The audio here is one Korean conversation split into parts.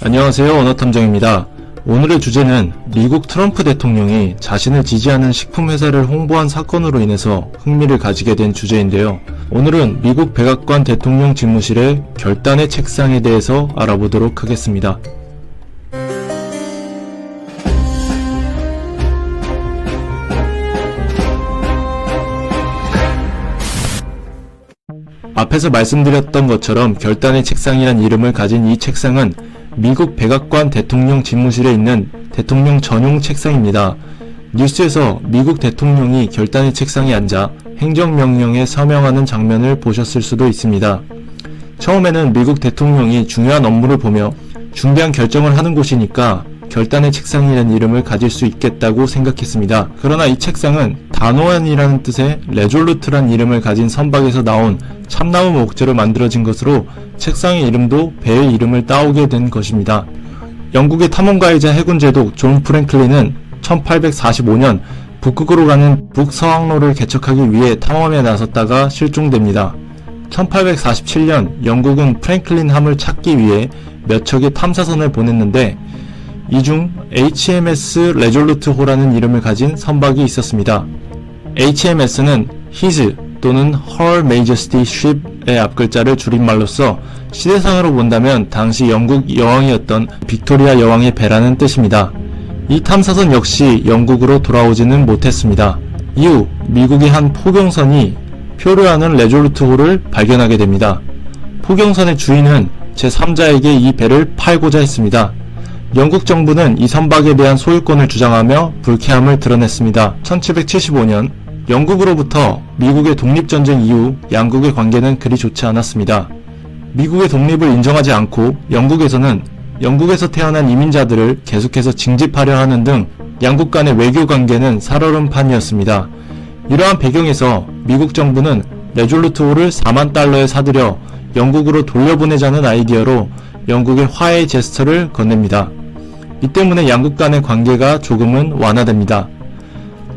안녕하세요, 언어탐정입니다. 오늘의 주제는 미국 트럼프 대통령이 자신을 지지하는 식품회사를 홍보한 사건으로 인해서 흥미를 가지게 된 주제인데요. 오늘은 미국 백악관 대통령 집무실의 결단의 책상에 대해서 알아보도록 하겠습니다. 앞에서 말씀드렸던 것처럼 결단의 책상이란 이름을 가진 이 책상은 미국 백악관 대통령 집무실에 있는 대통령 전용 책상입니다. 뉴스에서 미국 대통령이 결단의 책상에 앉아 행정명령에 서명하는 장면을 보셨을 수도 있습니다. 처음에는 미국 대통령이 중요한 업무를 보며 중대한 결정을 하는 곳이니까 결단의 책상이라는 이름을 가질 수 있겠다고 생각했습니다. 그러나 이 책상은 단호한이라는 뜻의 레졸루트란 이름을 가진 선박에서 나온 참나무 목재로 만들어진 것으로 책상의 이름도 배의 이름을 따오게 된 것입니다. 영국의 탐험가이자 해군 제독 존 프랭클린은 1845년 북극으로 가는 북서항로를 개척하기 위해 탐험에 나섰다가 실종됩니다. 1847년 영국은 프랭클린 함을 찾기 위해 몇 척의 탐사선을 보냈는데 이 중 HMS 레졸루트호라는 이름을 가진 선박이 있었습니다. HMS는 His 또는 Her Majesty Ship의 앞글자를 줄임말로써 시대상으로 본다면 당시 영국 여왕이었던 빅토리아 여왕의 배라는 뜻입니다. 이 탐사선 역시 영국으로 돌아오지는 못했습니다. 이후 미국의 한 포경선이 표류하는 레졸루트호를 발견하게 됩니다. 포경선의 주인은 제3자에게 이 배를 팔고자 했습니다. 영국 정부는 이 선박에 대한 소유권을 주장하며 불쾌함을 드러냈습니다. 1775년 영국으로부터 미국의 독립전쟁 이후 양국의 관계는 그리 좋지 않았습니다. 미국의 독립을 인정하지 않고 영국에서는 영국에서 태어난 이민자들을 계속해서 징집하려 하는 등 양국 간의 외교 관계는 살얼음 판이었습니다. 이러한 배경에서 미국 정부는 레졸루트호를 4만 달러에 사들여 영국으로 돌려보내자는 아이디어로 영국의 화해 제스처를 건넵니다. 이 때문에 양국 간의 관계가 조금은 완화됩니다.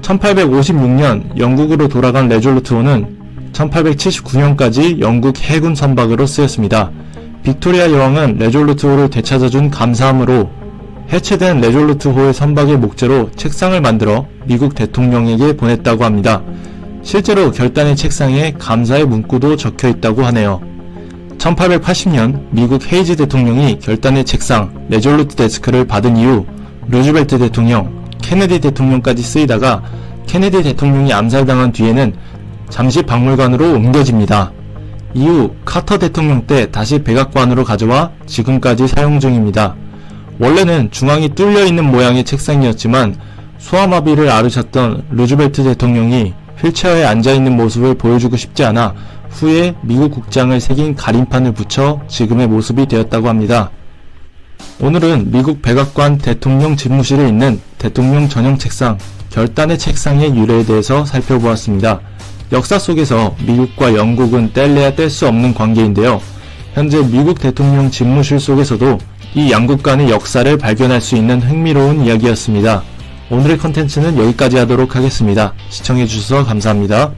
1856년 영국으로 돌아간 레졸루트호는 1879년까지 영국 해군 선박으로 쓰였습니다. 빅토리아 여왕은 레졸루트호를 되찾아준 감사함으로 해체된 레졸루트호의 선박의 목재로 책상을 만들어 미국 대통령에게 보냈다고 합니다. 실제로 결단의 책상에 감사의 문구도 적혀 있다고 하네요. 1880년 미국 헤이즈 대통령이 결단의 책상 레졸루트 데스크를 받은 이후 루즈벨트 대통령, 케네디 대통령까지 쓰이다가 케네디 대통령이 암살당한 뒤에는 잠시 박물관으로 옮겨집니다. 이후 카터 대통령 때 다시 백악관으로 가져와 지금까지 사용 중입니다. 원래는 중앙이 뚫려있는 모양의 책상이었지만 소아마비를 앓으셨던 루즈벨트 대통령이 휠체어에 앉아있는 모습을 보여주고 싶지 않아 후에 미국 국장을 새긴 가림판을 붙여 지금의 모습이 되었다고 합니다. 오늘은 미국 백악관 대통령 집무실에 있는 대통령 전용 책상, 결단의 책상의 유래에 대해서 살펴보았습니다. 역사 속에서 미국과 영국은 뗄래야 뗄 수 없는 관계인데요. 현재 미국 대통령 집무실 속에서도 이 양국 간의 역사를 발견할 수 있는 흥미로운 이야기였습니다. 오늘의 컨텐츠는 여기까지 하도록 하겠습니다. 시청해주셔서 감사합니다.